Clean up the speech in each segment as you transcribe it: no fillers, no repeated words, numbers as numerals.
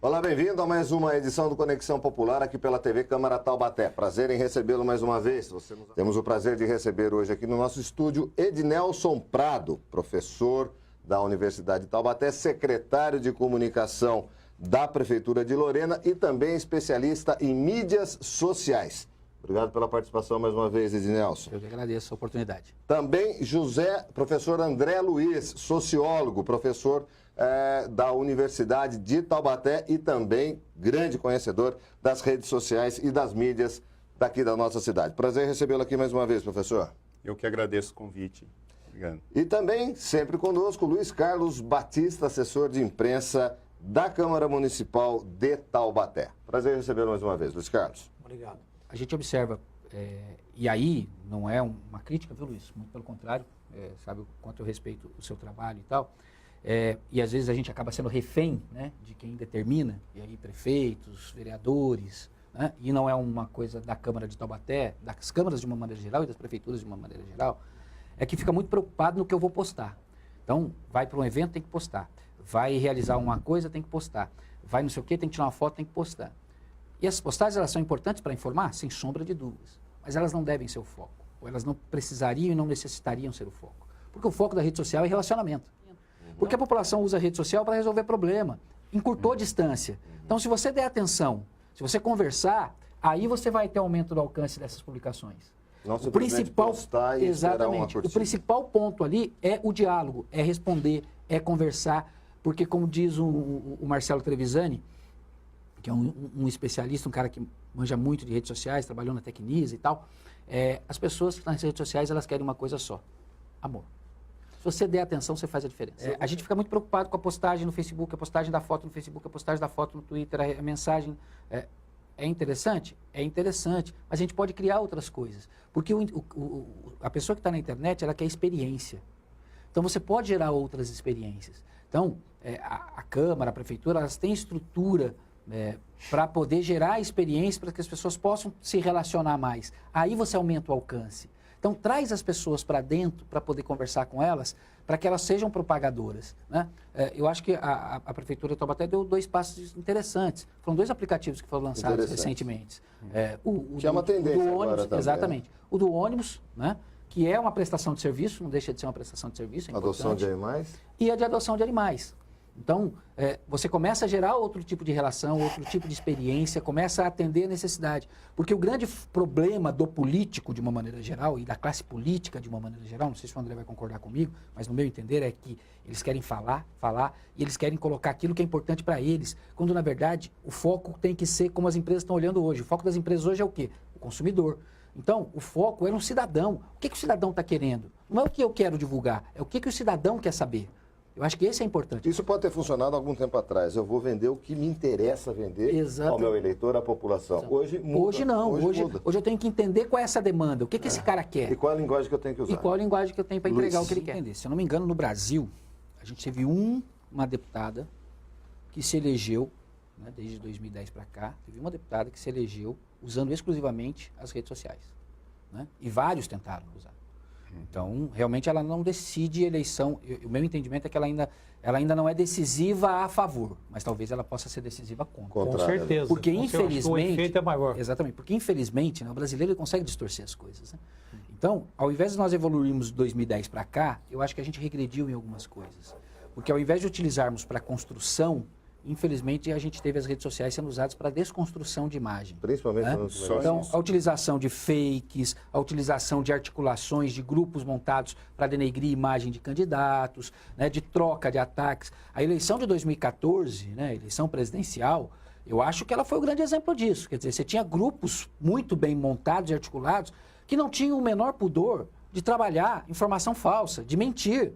Olá, bem-vindo a mais uma edição do Conexão Popular aqui pela TV Câmara Taubaté. Prazer em recebê-lo mais uma vez. Temos o prazer de receber hoje aqui no nosso estúdio Ednelson Prado, professor da Universidade de Taubaté, secretário de Comunicação da Prefeitura de Lorena e também especialista em mídias sociais. Obrigado pela participação mais uma vez, Ednelson. Eu que agradeço a oportunidade. Também professor André Luiz, sociólogo, professor da Universidade de Taubaté e também grande conhecedor das redes sociais e das mídias daqui da nossa cidade. Prazer recebê-lo aqui mais uma vez, professor. Eu que agradeço o convite. Obrigado. E também, sempre conosco, Luiz Carlos Batista, assessor de imprensa da Câmara Municipal de Taubaté. Prazer recebê-lo mais uma vez, Luiz Carlos. Obrigado. A gente observa, e aí não é uma crítica, viu, Luiz? Muito pelo contrário, sabe o quanto eu respeito o seu trabalho e tal. E às vezes a gente acaba sendo refém, né, de quem determina, e aí prefeitos, vereadores, né, e não é uma coisa da Câmara de Taubaté, das câmaras de uma maneira geral e das prefeituras de uma maneira geral, é que fica muito preocupado no que eu vou postar. Então, vai para um evento, tem que postar. Vai realizar uma coisa, tem que postar. Vai não sei o quê, tem que tirar uma foto, tem que postar. E essas postagens, elas são importantes para informar? Sem sombra de dúvidas. Mas elas não devem ser o foco. Ou elas não precisariam e não necessitariam ser o foco. Porque o foco da rede social é relacionamento. Porque a população usa a rede social para resolver problema. Encurtou a distância. Então, se você der atenção, se você conversar, aí você vai ter aumento do alcance dessas publicações. Não o principal postar e exatamente. O principal ponto ali é o diálogo, é responder, é conversar. Porque, como diz o Marcelo Trevisani, que é um especialista, um cara que manja muito de redes sociais, trabalhou na Tecnisa e tal, as pessoas que estão nas redes sociais, elas querem uma coisa só: amor. Se você der atenção, você faz a diferença. A gente fica muito preocupado com a postagem no Facebook, a postagem da foto no Facebook, a postagem da foto no Twitter, a mensagem. É interessante? É interessante. Mas a gente pode criar outras coisas. Porque a pessoa que está na internet, ela quer experiência. Então, você pode gerar outras experiências. Então, a Câmara, a Prefeitura, elas têm estrutura para poder gerar experiência para que as pessoas possam se relacionar mais. Aí você aumenta o alcance. Então, traz as pessoas para dentro para poder conversar com elas, para que elas sejam propagadoras, né? Eu acho que a Prefeitura de Taubaté deu 2 passos interessantes. Foram 2 aplicativos que foram lançados recentemente. Que é uma tendência do ônibus, agora também. Exatamente. O do ônibus, né? Que é uma prestação de serviço, não deixa de ser uma prestação de serviço. Adoção de animais. E a de adoção de animais. Então, você começa a gerar outro tipo de relação, outro tipo de experiência, começa a atender a necessidade. Porque o grande problema do político, de uma maneira geral, e da classe política, de uma maneira geral, não sei se o André vai concordar comigo, mas no meu entender é que eles querem falar, e eles querem colocar aquilo que é importante para eles, quando, na verdade, o foco tem que ser como as empresas estão olhando hoje. O foco das empresas hoje é o quê? O consumidor. Então, o foco é no cidadão. O que o cidadão está querendo? Não é o que eu quero divulgar, é o que o cidadão quer saber. Eu acho que esse é importante. Isso pode ter funcionado há algum tempo atrás. Eu vou vender o que me interessa vender ao meu eleitor, à população. Hoje muda. Hoje não. Hoje eu tenho que entender qual é essa demanda, o que esse cara quer. E qual é a linguagem que eu tenho que usar. E qual a linguagem que eu tenho para entregar o que ele quer. Se eu não me engano, no Brasil, a gente teve uma deputada que se elegeu, né, desde 2010 para cá, teve uma deputada que se elegeu usando exclusivamente as redes sociais. Né? E vários tentaram usar. Então, realmente, ela não decide eleição. O meu entendimento é que ela ainda não é decisiva a favor, mas talvez ela possa ser decisiva contra. Com certeza. Porque, infelizmente... O efeito é maior. Exatamente. Porque, infelizmente, né, o brasileiro ele consegue distorcer as coisas. Né? Então, ao invés de nós evoluirmos de 2010 para cá, eu acho que a gente regrediu em algumas coisas. Porque, ao invés de utilizarmos para construção, infelizmente, a gente teve as redes sociais sendo usadas para desconstrução de imagem. Principalmente né? Então, a utilização de fakes, a utilização de articulações, de grupos montados para denegrir imagem de candidatos, né? De troca de ataques. A eleição de 2014, né? A eleição presidencial, eu acho que ela foi o grande exemplo disso. Quer dizer, você tinha grupos muito bem montados e articulados que não tinham o menor pudor de trabalhar informação falsa, de mentir,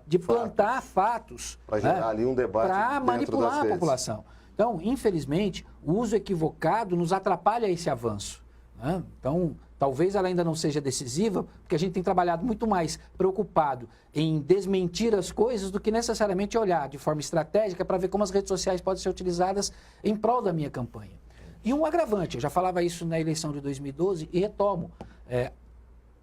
de plantar fatos para gerar ali um debate para manipular a população. Então, infelizmente, o uso equivocado nos atrapalha esse avanço. Né? Então, talvez ela ainda não seja decisiva, porque a gente tem trabalhado muito mais preocupado em desmentir as coisas do que necessariamente olhar de forma estratégica para ver como as redes sociais podem ser utilizadas em prol da minha campanha. E um agravante, eu já falava isso na eleição de 2012 e retomo.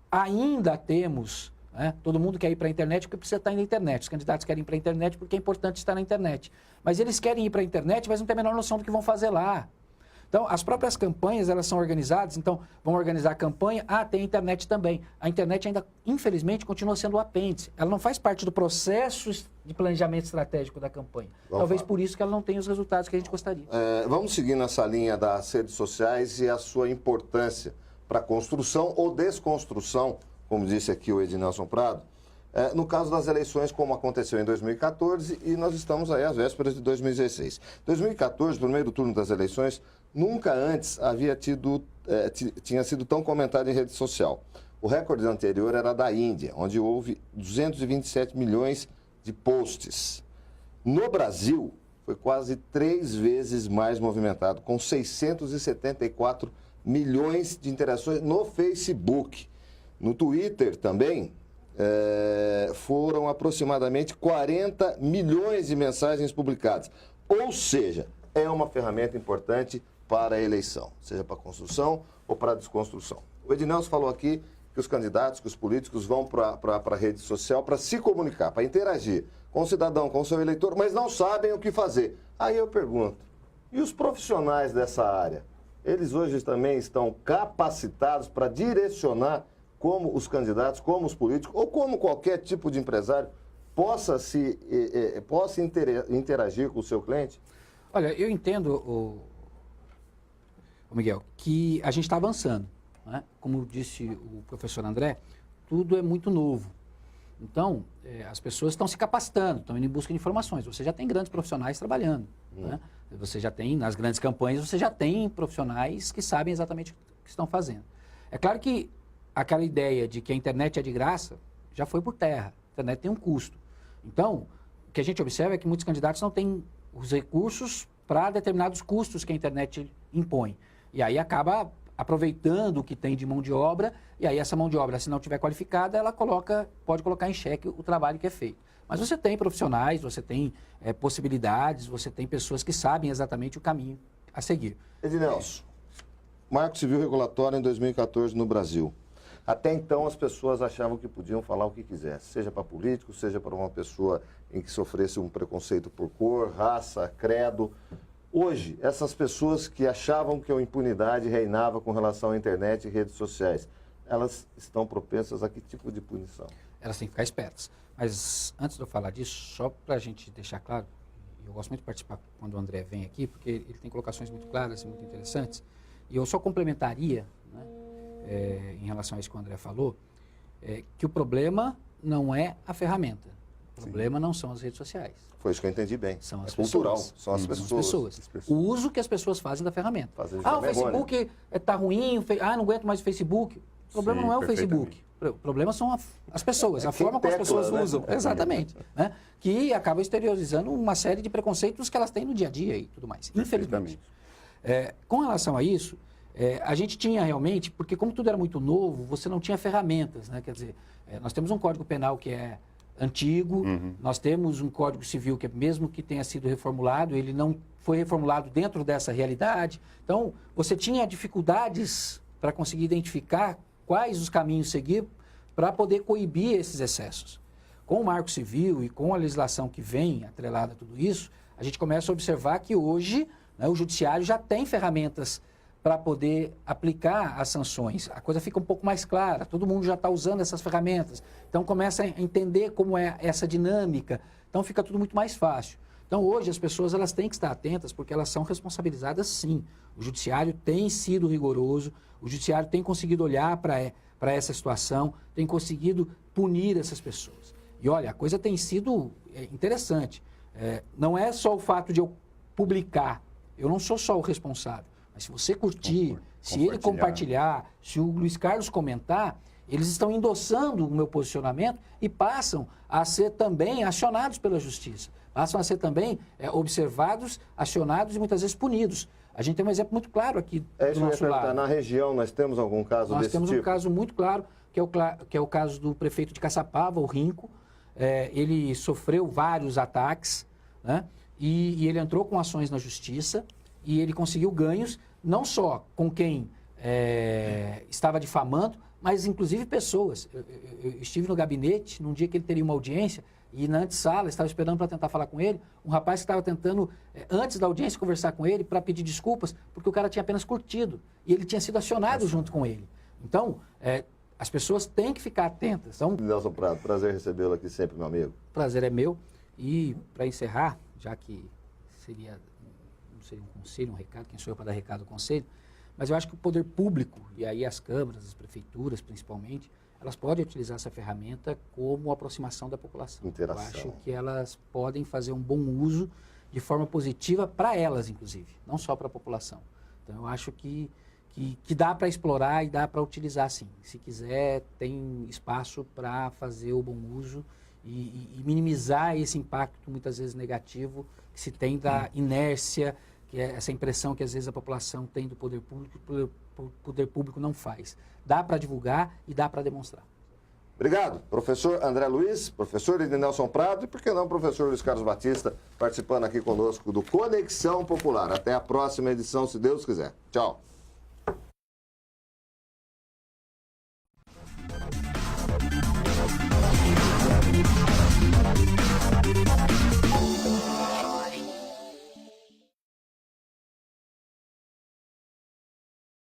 Ainda temos né? Todo mundo quer ir para a internet porque precisa estar na internet. Os candidatos querem ir para a internet porque é importante estar na internet. Mas eles querem ir para a internet, mas não têm a menor noção do que vão fazer lá. Então, as próprias campanhas, elas são organizadas, então, vão organizar a campanha, tem a internet também. A internet ainda, infelizmente, continua sendo o apêndice. Ela não faz parte do processo de planejamento estratégico da campanha. Talvez por isso que ela não tenha os resultados que a gente gostaria. Vamos seguir nessa linha das redes sociais e a sua importância para a construção ou desconstrução, como disse aqui o Ednelson Prado, no caso das eleições, como aconteceu em 2014, e nós estamos aí às vésperas de 2016. 2014, no primeiro turno das eleições, nunca antes tinha sido tão comentado em rede social. O recorde anterior era da Índia, onde houve 227 milhões de posts. No Brasil, foi quase 3 vezes mais movimentado, com 674 milhões de interações no Facebook. No Twitter também, foram aproximadamente 40 milhões de mensagens publicadas. Ou seja, é uma ferramenta importante para a eleição, seja para a construção ou para a desconstrução. O Ednelson falou aqui que os candidatos, que os políticos vão para a rede social para se comunicar, para interagir com o cidadão, com o seu eleitor, mas não sabem o que fazer. Aí eu pergunto, e os profissionais dessa área? Eles hoje também estão capacitados para direcionar como os candidatos, como os políticos, ou como qualquer tipo de empresário possa interagir com o seu cliente? Olha, eu entendo, Miguel, que a gente está avançando, né? Como disse o professor André, tudo é muito novo. Então, as pessoas estão se capacitando, estão indo em busca de informações. Você já tem grandes profissionais trabalhando, né? Você já tem, nas grandes campanhas, você já tem profissionais que sabem exatamente o que estão fazendo. É claro que aquela ideia de que a internet é de graça já foi por terra. A internet tem um custo. Então, o que a gente observa é que muitos candidatos não têm os recursos para determinados custos que a internet impõe. E aí acaba aproveitando o que tem de mão de obra, e aí essa mão de obra, se não estiver qualificada, ela pode colocar em xeque o trabalho que é feito. Mas você tem profissionais, você tem possibilidades, você tem pessoas que sabem exatamente o caminho a seguir. Ednelson, Marco Civil Regulatório em 2014 no Brasil. Até então as pessoas achavam que podiam falar o que quisesse, seja para político, seja para uma pessoa em que sofresse um preconceito por cor, raça, credo. Hoje, essas pessoas que achavam que a impunidade reinava com relação à internet e redes sociais, elas estão propensas a que tipo de punição? Elas têm que ficar espertas. Mas antes de eu falar disso, só para a gente deixar claro, eu gosto muito de participar quando o André vem aqui, porque ele tem colocações muito claras e muito interessantes, e eu só complementaria, né, em relação a isso que o André falou, que o problema não é a ferramenta, o problema não são as redes sociais. Foi isso que eu entendi bem. São as cultural, pessoas. são as pessoas. O uso que as pessoas fazem da ferramenta. O Facebook está ruim, não aguento mais o Facebook. O problema não é o Facebook. O problema são as pessoas, a forma como as pessoas usam. Exatamente. Né? Que acaba exteriorizando uma série de preconceitos que elas têm no dia a dia e tudo mais. Infelizmente. Com relação a isso, a gente tinha realmente, porque como tudo era muito novo, você não tinha ferramentas. Né? Quer dizer, nós temos um Código Penal que é antigo, nós temos um Código Civil que, mesmo que tenha sido reformulado, ele não foi reformulado dentro dessa realidade. Então, você tinha dificuldades para conseguir identificar quais os caminhos seguir para poder coibir esses excessos. Com o Marco Civil e com a legislação que vem atrelada a tudo isso, a gente começa a observar que hoje, né, o Judiciário já tem ferramentas para poder aplicar as sanções. A coisa fica um pouco mais clara, todo mundo já está usando essas ferramentas. Então, começa a entender como é essa dinâmica. Então, fica tudo muito mais fácil. Então, hoje, as pessoas elas têm que estar atentas porque elas são responsabilizadas, sim. O Judiciário tem sido rigoroso, o Judiciário tem conseguido olhar para essa situação, tem conseguido punir essas pessoas. E, olha, a coisa tem sido interessante. Não é só o fato de eu publicar, eu não sou só o responsável. Mas se você curtir, se ele compartilhar, se o Luiz Carlos comentar, eles estão endossando o meu posicionamento e passam a ser também acionados pela justiça. Passam a ser também observados, acionados e muitas vezes punidos. A gente tem um exemplo muito claro aqui do nosso lado. Na região nós temos algum caso desse tipo? Nós temos um caso muito claro, que é o caso do prefeito de Caçapava, o Rinco. Ele sofreu vários ataques, né? E ele entrou com ações na justiça. E ele conseguiu ganhos, não só com quem estava difamando, mas inclusive pessoas. Eu estive no gabinete num dia que ele teria uma audiência e na antessala, estava esperando para tentar falar com ele, um rapaz que estava tentando, antes da audiência, conversar com ele para pedir desculpas, porque o cara tinha apenas curtido e ele tinha sido acionado junto com ele. Então, as pessoas têm que ficar atentas. Então, Nelson Prado, prazer recebê-lo aqui sempre, meu amigo. Prazer é meu. E, para encerrar, já que não seria um conselho, um recado, quem sou eu para dar recado ao conselho, mas eu acho que o poder público, e aí as câmaras, as prefeituras principalmente, elas podem utilizar essa ferramenta como aproximação da população. Interação. Eu acho que elas podem fazer um bom uso de forma positiva para elas, inclusive, não só para a população. Então, eu acho que dá para explorar e dá para utilizar, sim. Se quiser, tem espaço para fazer o bom uso e minimizar esse impacto, muitas vezes negativo, que se tem da inércia, que é essa impressão que às vezes a população tem do poder público, o poder público não faz. Dá para divulgar e dá para demonstrar. Obrigado, professor André Luiz, professor Nelson Prado e, por que não, professor Luiz Carlos Batista, participando aqui conosco do Conexão Popular. Até a próxima edição, se Deus quiser. Tchau.